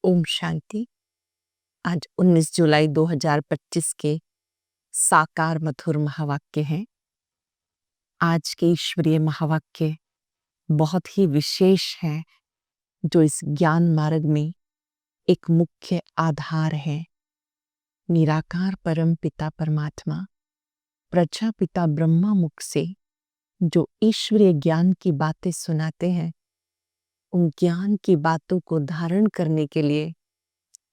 ओम शांति। आज 19 जुलाई 2025 के साकार मधुर महावाक्य हैं। आज के ईश्वरीय महावाक्य बहुत ही विशेष हैं, जो इस ज्ञान मार्ग में एक मुख्य आधार है। निराकार परम पिता परमात्मा प्रजापिता ब्रह्मा मुख से जो ईश्वरीय ज्ञान की बातें सुनाते हैं, उन ज्ञान की बातों को धारण करने के लिए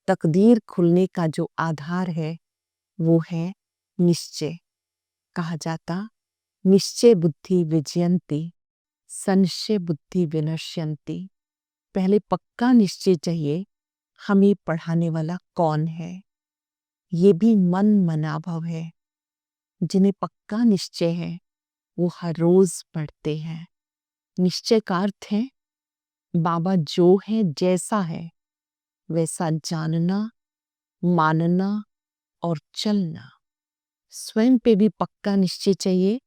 तकदीर खुलने का जो आधार है वो है निश्चय। कहा जाता निश्चय बुद्धि विजयंती संशय बुद्धि विनश्यंती। पहले पक्का निश्चय चाहिए हमें पढ़ाने वाला कौन है। ये भी मन मनाभव है। जिन्हें पक्का निश्चय है वो हर रोज पढ़ते हैं। निश्चय का अर्थ है बाबा जो है जैसा है वैसा जानना, मानना और चलना। स्वयं पे भी पक्का निश्चय चाहिए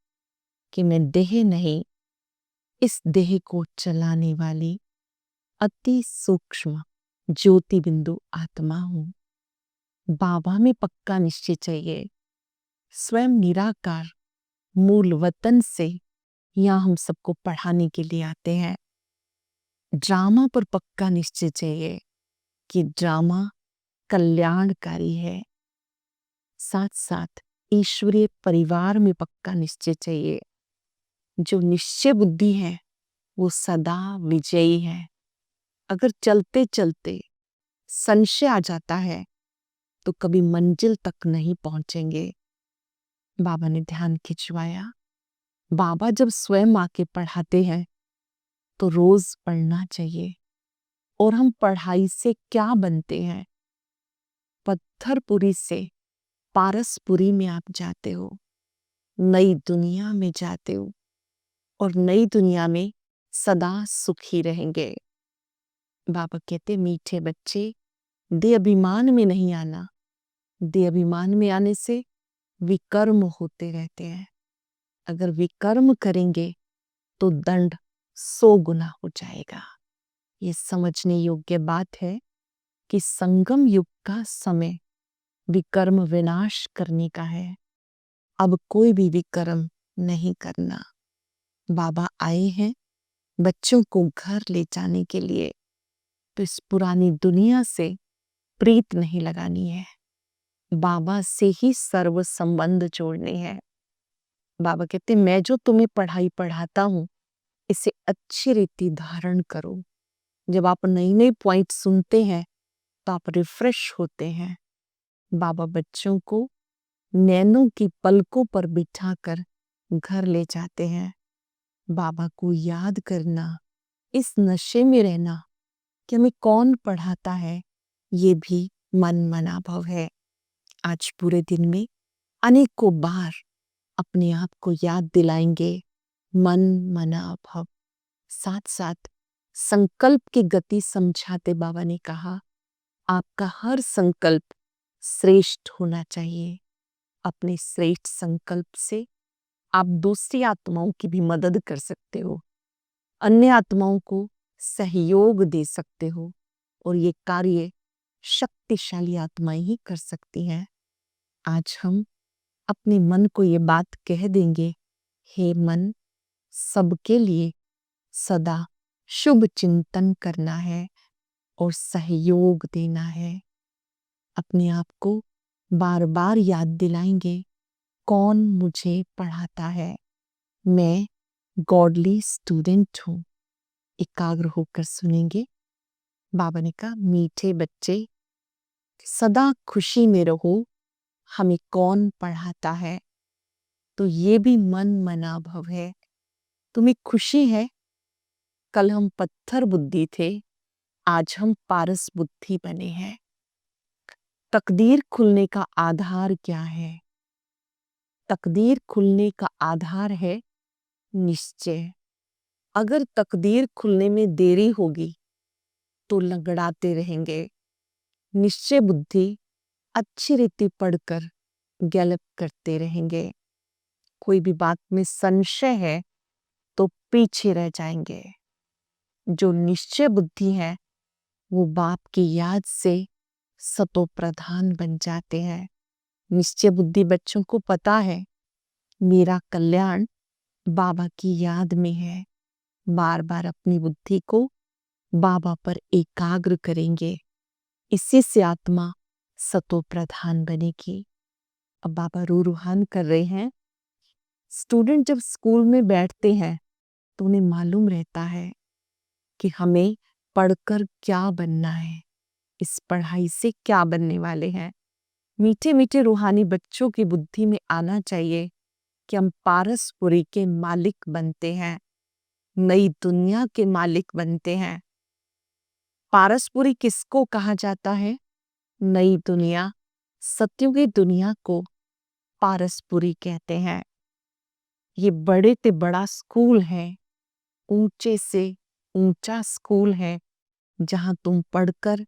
कि मैं देह नहीं, इस देह को चलाने वाली अति सूक्ष्म ज्योति बिंदु आत्मा हूं। बाबा में पक्का निश्चय चाहिए। स्वयं निराकार मूल वतन से यहाँ हम सबको पढ़ाने के लिए आते हैं। ड्रामा पर पक्का निश्चय चाहिए कि ड्रामा कल्याणकारी है। साथ साथ ईश्वरीय परिवार में पक्का निश्चय चाहिए। जो निश्चय बुद्धि है वो सदा विजयी है। अगर चलते चलते संशय आ जाता है तो कभी मंजिल तक नहीं पहुंचेंगे। बाबा ने ध्यान खिंचवाया। बाबा जब स्वयं आके पढ़ाते हैं तो रोज पढ़ना चाहिए। और हम पढ़ाई से क्या बनते हैं? पत्थरपुरी से पारसपुरी में आप जाते हो, नई दुनिया में जाते हो और नई दुनिया में सदा सुखी रहेंगे। बाबा कहते मीठे बच्चे, दे अभिमान में नहीं आना। दे अभिमान में आने से विकर्म होते रहते हैं। अगर विकर्म करेंगे तो दंड 100 गुना हो जाएगा। ये समझने योग्य बात है कि संगम युग का समय विकर्म विनाश करने का है। अब कोई भी विकर्म नहीं करना। बाबा आए हैं बच्चों को घर ले जाने के लिए, तो इस पुरानी दुनिया से प्रीत नहीं लगानी है। बाबा से ही सर्व संबंध जोड़ने हैं। बाबा कहते मैं जो तुम्हें पढ़ाई पढ़ाता हूं इसे अच्छी रीति धारण करो। जब आप नई नई पॉइंट सुनते हैं तो आप रिफ्रेश होते हैं। बाबा बच्चों को नैनों की पलकों पर बिठाकर घर ले जाते हैं। बाबा को याद करना, इस नशे में रहना कि हमें कौन पढ़ाता है, ये भी मन मनाभव है। आज पूरे दिन में अनेकों बार अपने आप को याद दिलाएंगे मन मनाभव। साथ साथ संकल्प की गति समझाते बाबा ने कहा आपका हर संकल्प श्रेष्ठ होना चाहिए। अपने श्रेष्ठ संकल्प से आप दूसरी आत्माओं की भी मदद कर सकते हो, अन्य आत्माओं को सहयोग दे सकते हो और ये कार्य शक्तिशाली आत्माएं ही कर सकती हैं। आज हम अपने मन को ये बात कह देंगे, हे मन, सबके लिए सदा शुभ चिंतन करना है और सहयोग देना है। अपने आप को बार बार याद दिलाएंगे कौन मुझे पढ़ाता है। मैं गॉडली स्टूडेंट हूँ। एकाग्र होकर सुनेंगे। बाबा ने कहा मीठे बच्चे सदा खुशी में रहो। हमें कौन पढ़ाता है? तो ये भी मन मनाभव है। तुम्हें खुशी है कल हम पत्थर बुद्धि थे, आज हम पारस बुद्धि बने हैं। तकदीर खुलने का आधार क्या है? तकदीर खुलने का आधार है निश्चय। अगर तकदीर खुलने में देरी होगी तो लंगड़ाते रहेंगे। निश्चय बुद्धि अच्छी रीति पढ़कर गैलप करते रहेंगे। कोई भी बात में संशय है तो पीछे रह जाएंगे। जो निश्चय बुद्धि है वो बाप की याद से सतो प्रधान बन जाते हैं। निश्चय बुद्धि बच्चों को पता है मेरा कल्याण बाबा की याद में है। बार बार अपनी बुद्धि को बाबा पर एकाग्र करेंगे, इसी से आत्मा सतो प्रधान बनेगी। अब बाबा रूहान कर रहे हैं, स्टूडेंट जब स्कूल में बैठते हैं तो उन्हें मालूम रहता है कि हमें पढ़कर क्या बनना है, इस पढ़ाई से क्या बनने वाले हैं। मीठे मीठे रूहानी बच्चों की बुद्धि में आना चाहिए कि हम पारसपुरी के मालिक बनते हैं, नई दुनिया के मालिक बनते हैं। पारसपुरी किसको कहा जाता है? नई दुनिया, सत्युगी दुनिया को पारसपुरी कहते हैं। ये बड़े से बड़ा स्कूल है, ऊंचे से ऊंचा स्कूल है, जहां तुम पढ़कर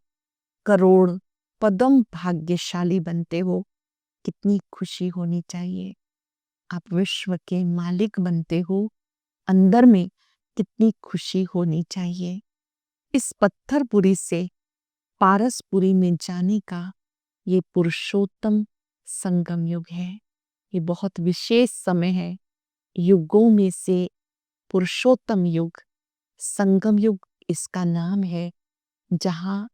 करोड़ पदम भाग्यशाली बनते हो। कितनी खुशी होनी चाहिए। आप विश्व के मालिक बनते हो, अंदर में कितनी खुशी होनी चाहिए। इस पत्थरपुरी से पारसपुरी में जाने का ये पुरुषोत्तम संगम युग है। ये बहुत विशेष समय है। युगों में से पुरुषोत्तम युग, संगम युग इसका नाम है, जहां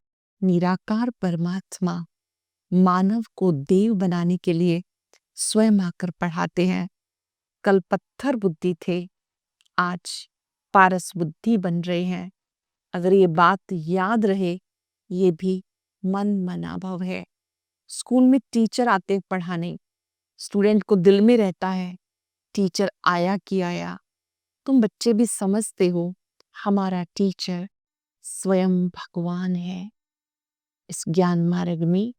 निराकार परमात्मा मानव को देव बनाने के लिए स्वयं आकर पढ़ाते हैं। कल पत्थर बुद्धि थे, आज पारस बुद्धि बन रहे हैं। अगर ये बात याद रहे, ये भी मन मनाभव है। स्कूल में टीचर आते हैं पढ़ाने, स्टूडेंट को दिल में रहता है टीचर आया कि आया। तुम बच्चे भी समझते हो हमारा टीचर स्वयं भगवान है। इस ज्ञान मार्ग में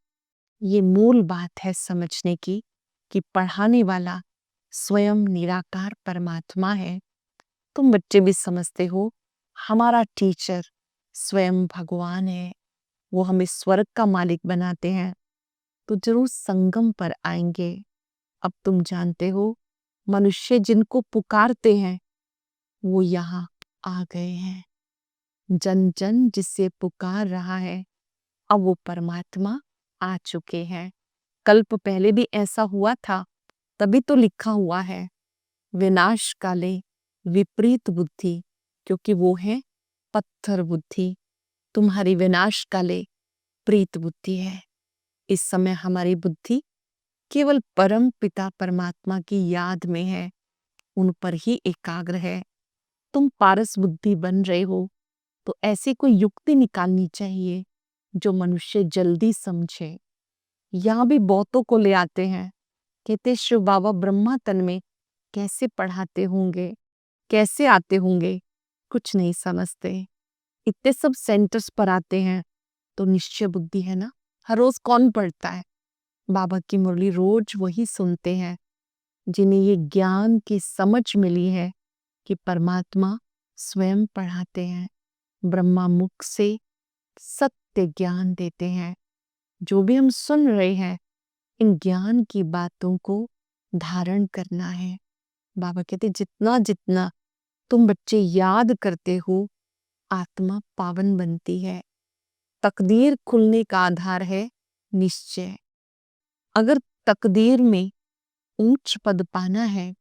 ये मूल बात है समझने की कि पढ़ाने वाला स्वयं निराकार परमात्मा है। तुम बच्चे भी समझते हो हमारा टीचर स्वयं भगवान है, वो हमें स्वर्ग का मालिक बनाते हैं। तो जरूर संगम पर आएंगे। अब तुम जानते हो मनुष्य जिनको पुकारते हैं वो यहाँ आ गए हैं। जन जन जिसे पुकार रहा है, अब वो परमात्मा आ चुके हैं। कल्प पहले भी ऐसा हुआ था, तभी तो लिखा हुआ है विनाश काले विपरीत बुद्धि, क्योंकि वो है पत्थर बुद्धि। तुम्हारी विनाश काले प्रीत बुद्धि है। इस समय हमारी बुद्धि केवल परम पिता परमात्मा की याद में है, उन पर ही एकाग्र है। तुम पारस बुद्धि बन रहे हो, तो ऐसी कोई युक्ति निकालनी चाहिए जो मनुष्य जल्दी समझे। यहाँ भी बहुतों को ले आते हैं, कहते शिव बाबा ब्रह्मा तन में कैसे पढ़ाते होंगे, कैसे आते होंगे, कुछ नहीं समझते। इतने सब सेंटर्स पर आते हैं तो निश्चय बुद्धि है ना। हर रोज कौन पढ़ता है? बाबा की मुरली रोज वही सुनते हैं जिन्हें ये ज्ञान की समझ मिली है कि परमात्मा स्वयं पढ़ाते हैं, ब्रह्मा मुख से सत्य ज्ञान देते हैं। जो भी हम सुन रहे हैं, इन ज्ञान की बातों को धारण करना है। बाबा कहते जितना जितना तुम बच्चे याद करते हो, आत्मा पावन बनती है। तकदीर खुलने का आधार है निश्चय। अगर तकदीर में ऊंच पद पाना है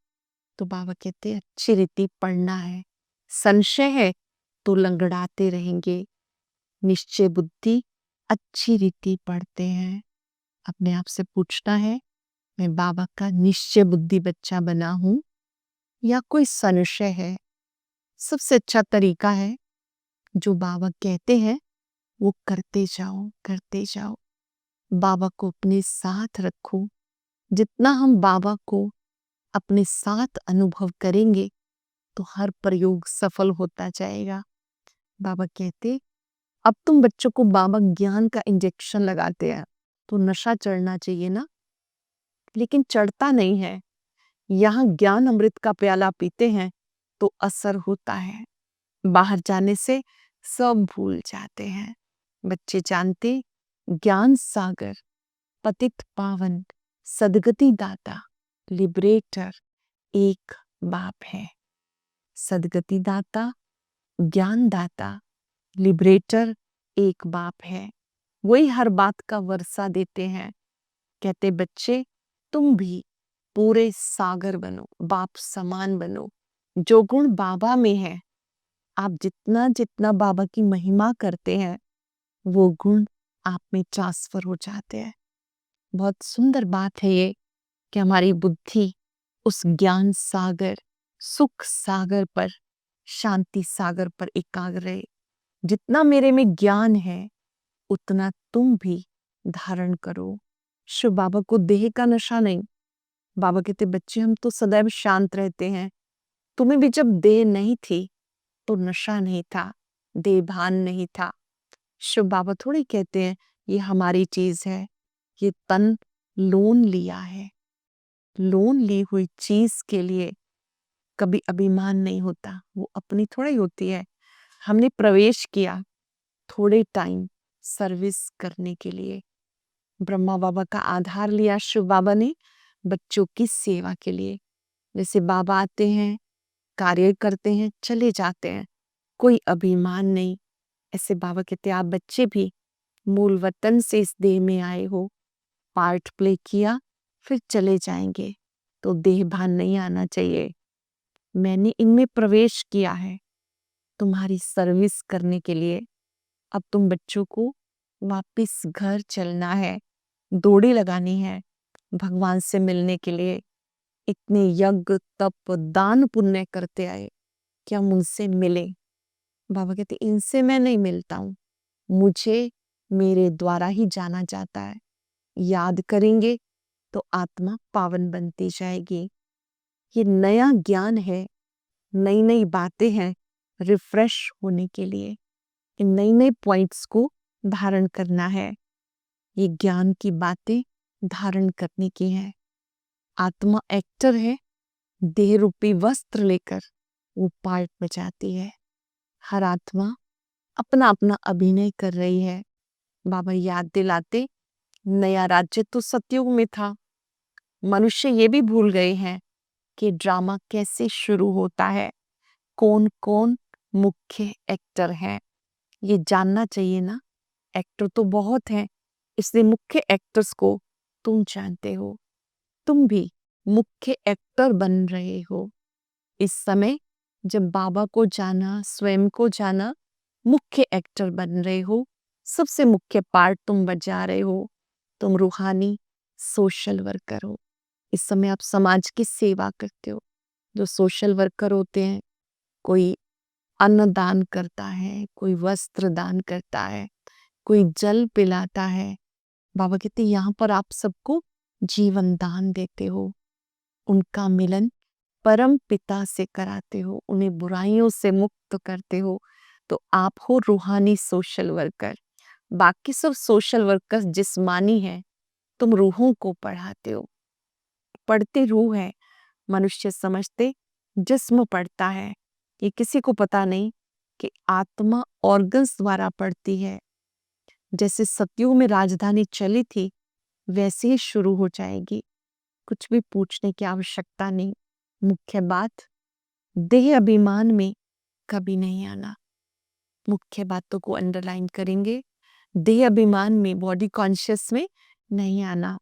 तो बाबा कहते अच्छी रीति पढ़ना है। संशय है तो लंगड़ाते रहेंगे। निश्चय बुद्धि अच्छी रीति पढ़ते हैं। अपने आप से पूछना है, मैं बाबा का निश्चय बुद्धि बच्चा बना हूं या कोई संशय है? सबसे अच्छा तरीका है जो बाबा कहते हैं वो करते जाओ, करते जाओ। बाबा को अपने साथ रखो। जितना हम बाबा को अपने साथ अनुभव करेंगे तो हर प्रयोग सफल होता जाएगा। बाबा कहते अब तुम बच्चों को बाबा ज्ञान का इंजेक्शन लगाते हैं तो नशा चढ़ना चाहिए ना, लेकिन चढ़ता नहीं है। यहाँ ज्ञान अमृत का प्याला पीते हैं तो असर होता है। बाहर जाने से सब भूल जाते हैं। बच्चे जानते ज्ञान सागर पतित पावन सदगति दाता लिबरेटर एक बाप है। सदगति दाता, ज्ञान दाता, लिबरेटर एक बाप है, वही हर बात का वर्षा देते हैं। कहते बच्चे तुम भी पूरे सागर बनो, बाप समान बनो। जो गुण बाबा में है, आप जितना जितना बाबा की महिमा करते हैं, वो गुण आप में ट्रांसफर हो जाते हैं। बहुत सुंदर बात है ये कि हमारी बुद्धि उस ज्ञान सागर, सुख सागर पर, शांति सागर पर एकाग्र रहे। जितना मेरे में ज्ञान है, उतना तुम भी धारण करो। शिव बाबा को देह का नशा नहीं। बाबा कहते बच्चे हम तो सदैव शांत रहते हैं, तुम्हें भी जब देह नहीं थी तो नशा नहीं था, देह भान नहीं था। शिव बाबा थोड़ी कहते हैं ये हमारी चीज है, ये तन लोन लिया है। लोन ली हुई चीज के लिए कभी अभिमान नहीं होता, वो अपनी थोड़ी होती है। हमने प्रवेश किया थोड़े टाइम सर्विस करने के लिए। ब्रह्मा बाबा का आधार लिया शिव बाबा ने बच्चों की सेवा के लिए। जैसे बाबा आते हैं, कार्य करते हैं, चले जाते हैं, कोई अभिमान नहीं। ऐसे बाबा कहते आप बच्चे भी मूल वतन से इस देह में आए हो, पार्ट प्ले किया, फिर चले जाएंगे, तो देह भान नहीं आना चाहिए। मैंने इनमें प्रवेश किया है तुम्हारी सर्विस करने के लिए। अब तुम बच्चों को वापिस घर चलना है, दौड़ी लगानी है भगवान से मिलने के लिए। इतने यज्ञ तप दान पुण्य करते आए कि हम उनसे मिले। बाबा कहते इनसे मैं नहीं मिलता हूँ, मुझे मेरे द्वारा ही जाना जाता है। याद करेंगे तो आत्मा पावन बनती जाएगी। ये नया ज्ञान है, नई नई बातें हैं रिफ्रेश होने के लिए। इन नई नई पॉइंट्स को धारण करना है। ये ज्ञान की बातें धारण करने की है। आत्मा एक्टर है, देह रूपी वस्त्र लेकर वो पार्ट बजाती है। हर आत्मा अपना अपना अभिनय कर रही है। बाबा याद दिलाते नया राज्य तो सतयुग में था। मनुष्य ये भी भूल गए हैं कि ड्रामा कैसे शुरू होता है, कौन कौन मुख्य एक्टर हैं, ये जानना चाहिए ना। एक्टर तो बहुत हैं, इसलिए मुख्य एक्टर्स को तुम जानते हो। तुम भी मुख्य एक्टर बन रहे हो। इस समय जब बाबा को जाना, स्वयं को जाना, मुख्य एक्टर बन रहे हो। सबसे मुख्य पार्ट तुम बजा रहे हो। तुम रूहानी सोशल वर्कर हो। इस समय आप समाज की सेवा करते हो। जो सोशल वर्कर होते हैं, कोई अन्न दान करता है, कोई वस्त्र दान करता है, कोई जल पिलाता है। बाबा कहते यहाँ पर आप सबको जीवन दान देते हो। उनका मिलन परम पिता से कराते हो, उन्हें बुराइयों से मुक्त करते हो। तो आप हो रूहानी सोशल वर्कर। बाकी सब सोशल वर्कर्स जिस्मानी हैं, तुम रूहों को पढ़ाते हो। पढ़ते रूह है, मनुष्य समझते जिस्म पढ़ता है। ये किसी को पता नहीं कि आत्मा ऑर्गन्स द्वारा पढ़ती है। जैसे सतयुग में राजधानी चली थी, वैसे ही शुरू हो जाएगी। कुछ भी पूछने की आवश्यकता नहीं। मुख्य बात देह अभिमान में कभी नहीं आना। मुख्य बातों को अंडरलाइन करेंगे। देह अभिमान में, बॉडी कॉन्शियस में नहीं आना।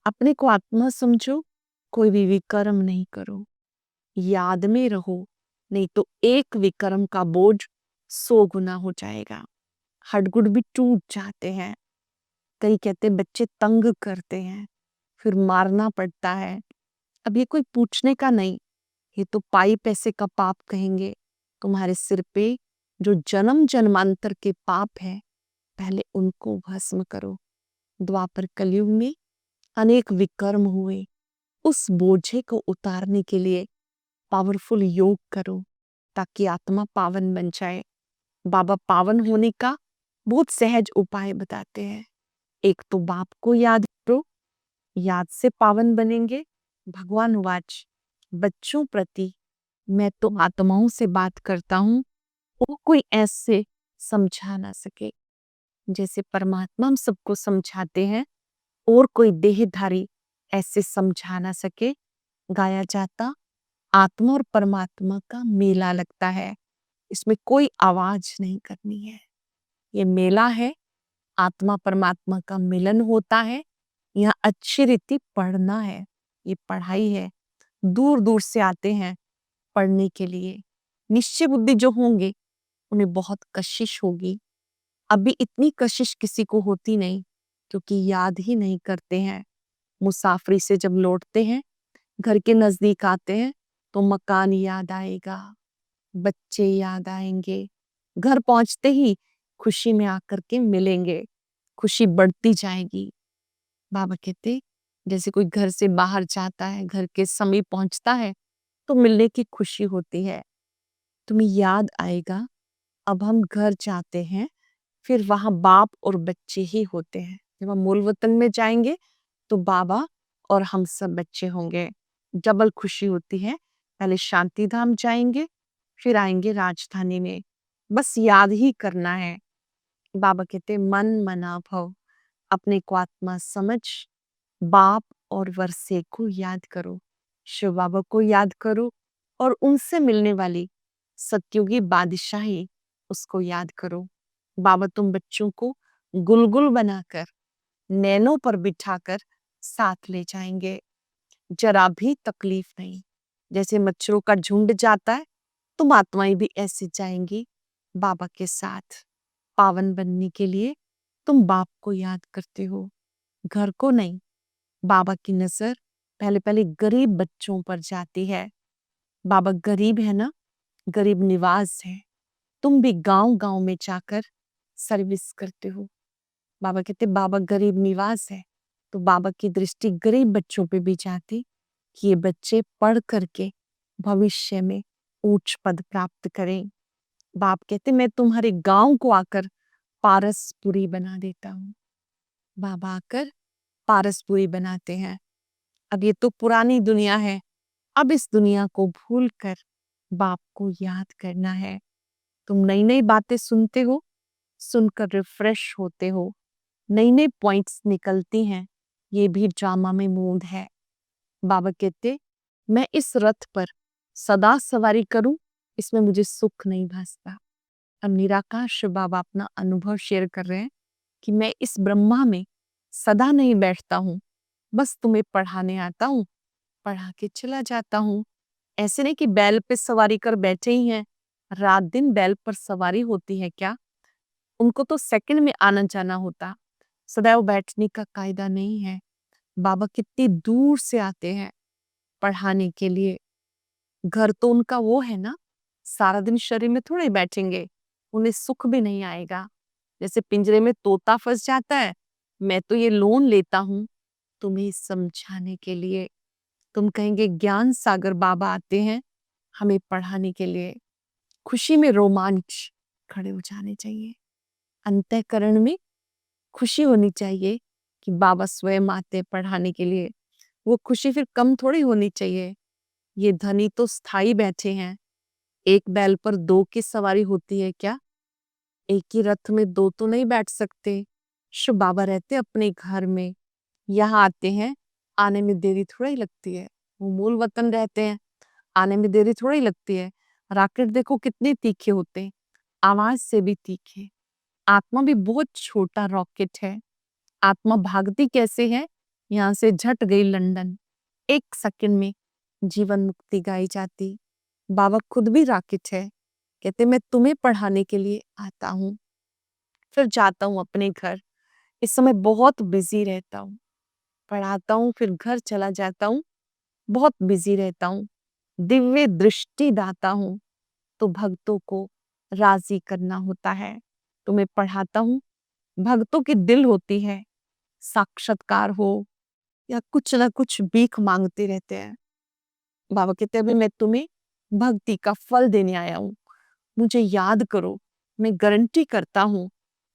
अपने को आत्मा समझो, कोई भी विकर्म नहीं करो, याद में रहो, नहीं तो एक विकर्म का बोझ 100 गुना हो जाएगा। हडगुड भी टूट जाते हैं। कई कहते बच्चे तंग करते हैं, फिर मारना पड़ता है। अब ये कोई पूछने का नहीं, ये तो पाई पैसे का पाप कहेंगे। तुम्हारे सिर पे जो जन्म जन्मांतर के पाप है, पहले उनको भस्म करो। द्वापर कलयुग में अनेक विकर्म हुए, उस बोझे को उतारने के लिए पावरफुल योग करो ताकि आत्मा पावन बन जाए। बाबा पावन होने का बहुत सहज उपाय बताते हैं। एक तो बाप को याद करो, याद से पावन बनेंगे। भगवान वाच बच्चों प्रति मैं तो आत्माओं से बात करता हूँ, वो कोई ऐसे समझा ना सके जैसे परमात्मा हम सबको समझाते हैं, और कोई देहधारी ऐसे समझा ना सके। गाया जाता आत्मा और परमात्मा का मेला लगता है, इसमें कोई आवाज नहीं करनी है। ये मेला है, आत्मा परमात्मा का मिलन होता है। यहाँ अच्छी रीति पढ़ना है, ये पढ़ाई है। दूर दूर से आते हैं पढ़ने के लिए। निश्चय बुद्धि जो होंगे उन्हें बहुत कशिश होगी। अभी इतनी कशिश किसी को होती नहीं, क्योंकि याद ही नहीं करते हैं। मुसाफरी से जब लौटते हैं, घर के नजदीक आते हैं, तो मकान याद आएगा, बच्चे याद आएंगे। घर पहुंचते ही खुशी में आकर के मिलेंगे, खुशी बढ़ती जाएगी। बाबा कहते जैसे कोई घर से बाहर जाता है, घर के समीप पहुंचता है, तो मिलने की खुशी होती है। तुम्हें याद आएगा, अब हम घर जाते हैं, फिर वहां बाप और बच्चे ही होते हैं। जब हम मूल वतन में जाएंगे तो बाबा और हम सब बच्चे होंगे। डबल खुशी होती है। पहले शांति धाम जाएंगे, फिर आएंगे राजधानी में। बस याद ही करना है। बाबा कहते मन मना भव, अपने को आत्मा समझ, बाप और वर्षे को याद करो, शिव बाबा को याद करो, और उनसे मिलने वाली सत्युगी बादशाही उसको याद करो। बाबा तुम बच्चों को गुलगुल बनाकर, नैनों पर बिठाकर साथ ले जाएंगे। जरा भी तकलीफ नहीं। जैसे मच्छरों का झुंड जाता है, तुम आत्माएं भी ऐसे जाएंगी बाबा के साथ। पावन बनने के लिए तुम बाप को याद करते हो, घर को नहीं। बाबा की नजर पहले पहले गरीब बच्चों पर जाती है। बाबा गरीब है ना, गरीब निवाज है। तुम भी गांव गांव में जाकर सर्विस करते हो। बाबा कहते बाबा गरीब निवास है, तो बाबा की दृष्टि गरीब बच्चों पे भी जाती कि ये बच्चे पढ़ करके भविष्य में उच्च पद प्राप्त करें। बाप कहते मैं तुम्हारे गांव को आकर पारसपुरी बना देता हूँ। बाबा आकर पारसपुरी बनाते हैं। अब ये तो पुरानी दुनिया है, अब इस दुनिया को भूल कर बाप को याद करना है। तुम नई नई बातें सुनते हो, सुनकर रिफ्रेश होते हो, नई नई पॉइंट्स निकलती हैं। ये भी ड्रामा में मूड है। बाबा कहते मैं इस रथ पर सदा सवारी करूं, इसमें मुझे सुख नहीं भासता। अब निराकाश बाबा अपना अनुभव शेयर कर रहे हैं कि मैं इस ब्रह्मा में सदा नहीं बैठता हूँ, बस तुम्हें पढ़ाने आता हूँ, पढ़ा के चला जाता हूँ। ऐसे नहीं कि बैल पे सवारी कर बैठे ही हैं, रात दिन बैल पर सवारी होती है क्या? उनको तो सेकंड में आना जाना होता, सदैव बैठने का कायदा नहीं है। बाबा कितनी दूर से आते हैं पढ़ाने के लिए। घर तो उनका वो है ना, सारा दिन शरीर में थोड़े बैठेंगे, उन्हें सुख भी नहीं आएगा। जैसे पिंजरे में तोता फंस जाता है, मैं तो ये लोन लेता हूँ तुम्हें समझाने के लिए। तुम कहेंगे ज्ञान सागर बाबा आते हैं हमें पढ़ाने के लिए। खुशी में रोमांच खड़े हो जाने चाहिए। अंतःकरण में खुशी होनी चाहिए कि बाबा स्वयं आते पढ़ाने के लिए। वो खुशी फिर कम थोड़ी होनी चाहिए। ये धनी तो स्थायी बैठे हैं। एक बैल पर दो की सवारी होती है क्या? एक ही रथ में दो तो नहीं बैठ सकते। शिव बाबा रहते अपने घर में, यहाँ आते हैं, आने में देरी थोड़ा ही लगती है। वो मूल वतन रहते हैं, आने में देरी थोड़ा ही लगती है। रॉकेट देखो कितने तीखे होते हैं, आवाज से भी तीखे। आत्मा भी बहुत छोटा रॉकेट है। आत्मा भागती कैसे है? यहाँ से झट गई लंदन, एक सेकंड में जीवन मुक्ति गाई जाती। बाबा खुद भी रॉकेट है। कहते मैं तुम्हें पढ़ाने के लिए आता हूँ, फिर जाता हूँ अपने घर। इस समय बहुत बिजी रहता हूँ, पढ़ाता हूँ, फिर घर चला जाता हूँ, बहुत बिजी रहता हूँ। दिव्य दृष्टि दाता हूँ, तो भक्तों को राजी करना होता है। तुम्हें पढ़ाता हूँ, भक्तों की दिल होती है, साक्षात्कार हो या कुछ ना कुछ भीख मांगते रहते हैं। बाबा कहते अभी मैं तुम्हें भक्ति का फल देने आया हूँ, मुझे याद करो। मैं गारंटी करता हूँ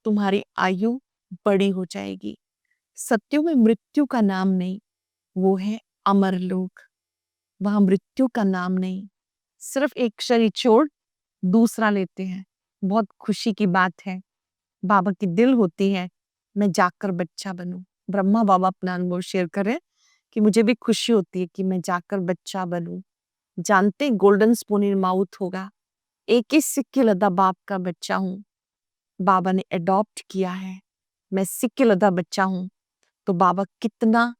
तुम्हारी आयु बड़ी हो जाएगी। सत्यों में मृत्यु का नाम नहीं, वो है अमर लोक। वहां मृत्यु का नाम नहीं, सिर्फ एक शरीर छोड़ दूसरा लेते हैं। बहुत खुशी की बात है। बाबा की दिल होती है मैं जाकर बच्चा बनूं। ब्रह्मा बाबा अपना अनुभव शेयर कर रहे हैं कि मुझे भी खुशी होती है कि मैं जाकर बच्चा बनूं। जानते गोल्डन स्पून इन माउथ होगा, एक ही सिक्के लदा बाप का बच्चा हूं। बाबा ने अडॉप्ट किया है, मैं सिक्किलदा बच्चा हूं, तो बाबा कितना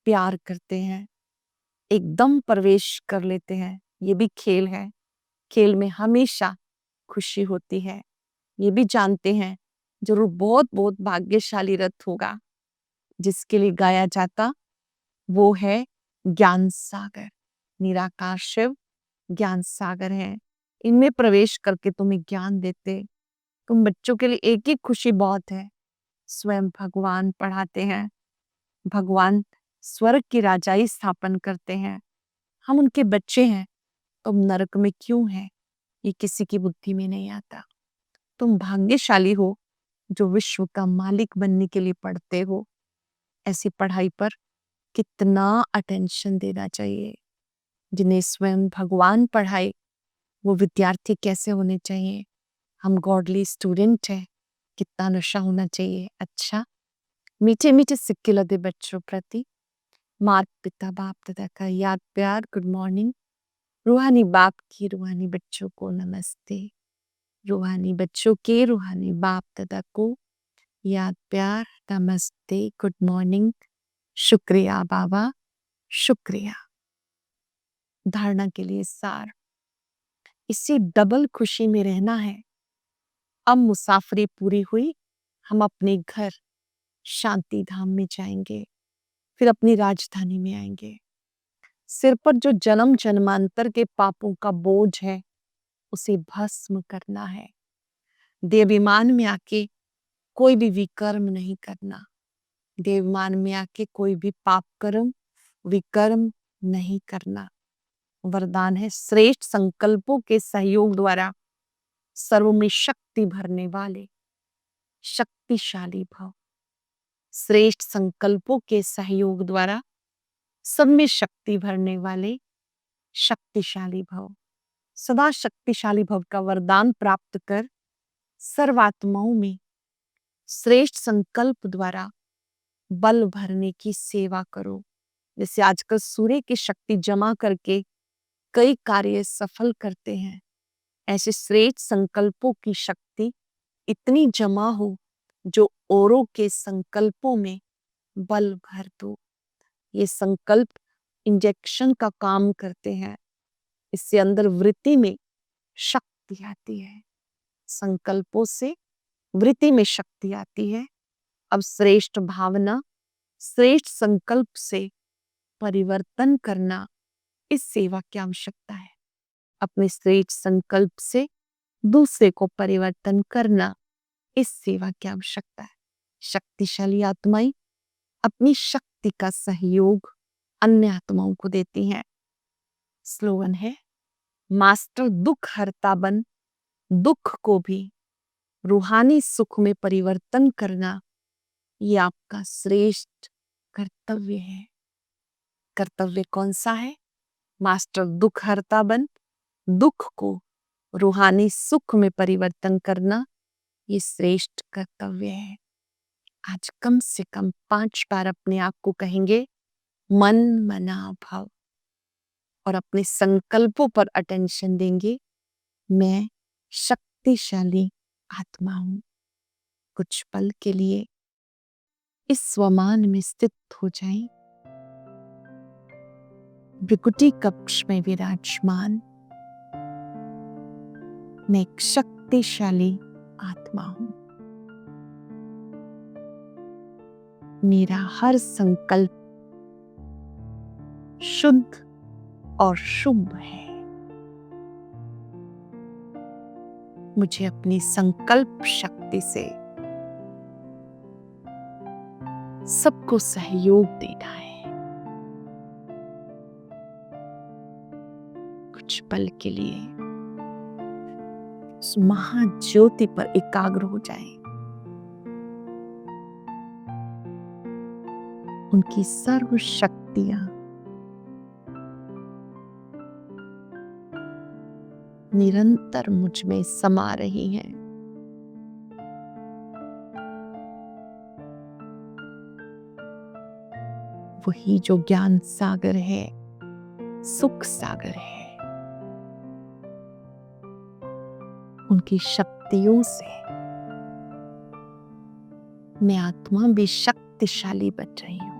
प्यार करते हैं, एकदम प्रवेश कर लेते हैं। ये भी खेल है, खेल में हमेशा खुशी होती है। ये भी जानते हैं जरूर बहुत बहुत भाग्यशाली रथ होगा जिसके लिए गाया जाता, वो है ज्ञान सागर। निराकार शिव ज्ञान सागर है, इनमें प्रवेश करके तुम्हें ज्ञान देते। तुम बच्चों के लिए एक ही खुशी बहुत है, स्वयं भगवान पढ़ाते हैं, भगवान स्वर्ग की राजाई स्थापन करते हैं, हम उनके बच्चे हैं। तुम नरक में क्यों है, ये किसी की बुद्धि में नहीं आता। तुम भाग्यशाली हो जो विश्व का मालिक बनने के लिए पढ़ते हो। ऐसी पढ़ाई पर कितना अटेंशन देना चाहिए। जिन्हें स्वयं भगवान पढ़ाए वो विद्यार्थी कैसे होने चाहिए। हम गॉडली स्टूडेंट हैं, कितना नशा होना चाहिए। अच्छा, मीठे मीठे सिक्के लदे बच्चों प्रति माता पिता बाप दादा का याद प्यार गुड मॉर्निंग। रूहानी बाप की रूहानी बच्चों को नमस्ते। रूहानी बच्चों के रूहानी बाप दादा को याद प्यार नमस्ते गुड मॉर्निंग। शुक्रिया बाबा, शुक्रिया। धारणा के लिए सार, इसी डबल खुशी में रहना है। अब मुसाफरी पूरी हुई, हम अपने घर शांति धाम में जाएंगे, फिर अपनी राजधानी में आएंगे। सिर पर जो जन्म जन्मांतर के पापों का बोझ है उसे भस्म करना है। देवाभिमान में आके कोई भी विकर्म नहीं करना, देवाभिमान में आके कोई भी पाप कर्म विकर्म नहीं करना। वरदान है श्रेष्ठ संकल्पों के सहयोग द्वारा सर्व में शक्ति भरने वाले शक्तिशाली भव। श्रेष्ठ संकल्पों के सहयोग द्वारा सब में शक्ति भरने वाले शक्तिशाली भव। सदा शक्तिशाली भव का वरदान प्राप्त कर सर्वात्माओं में श्रेष्ठ संकल्प द्वारा बल भरने की सेवा करो। जैसे आजकल सूर्य की शक्ति जमा करके कई कार्य सफल करते हैं, ऐसे श्रेष्ठ संकल्पों की शक्ति इतनी जमा हो जो औरों के संकल्पों में बल भर दो। ये संकल्प इंजेक्शन का काम करते हैं, इससे अंदर वृत्ति में शक्ति आती है। संकल्पों से वृत्ति में शक्ति आती है। अब श्रेष्ठ भावना श्रेष्ठ संकल्प से परिवर्तन करना, इस सेवा की आवश्यकता है। अपने श्रेष्ठ संकल्प से दूसरे को परिवर्तन करना, इस सेवा की आवश्यकता है। शक्तिशाली आत्माएं अपनी शक्ति का सहयोग अन्य आत्माओं को देती हैं। स्लोगन है मास्टर दुख हरता बन, दुख को भी रूहानी सुख में परिवर्तन करना, ये आपका श्रेष्ठ कर्तव्य है। कर्तव्य कौन सा है? मास्टर दुख हरता बन, दुख को रूहानी सुख में परिवर्तन करना, ये श्रेष्ठ कर्तव्य है। आज कम से कम 5 बार अपने आप को कहेंगे मन मना भव, और अपने संकल्पों पर अटेंशन देंगे। मैं शक्तिशाली आत्मा हूं। कुछ पल के लिए इस स्वमान में स्थित हो जाएं। भृकुटी कक्ष में विराजमान मैं एक शक्तिशाली आत्मा हूं। मेरा हर संकल्प शुद्ध और शुभ है। मुझे अपनी संकल्प शक्ति से सबको सहयोग देना है। कुछ पल के लिए उस महाज्योति पर एकाग्र हो जाएं। उनकी सर्व शक्तियां निरंतर मुझ में समा रही हैं। वही जो ज्ञान सागर है, सुख सागर है, उनकी शक्तियों से मैं आत्मा भी शक्तिशाली बन रही हूं।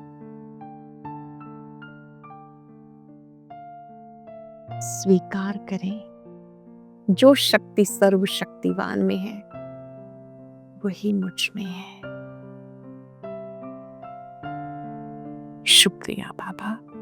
स्वीकार करें, जो शक्ति सर्वशक्तिवान में है वही मुझ में है। शुक्रिया बाबा।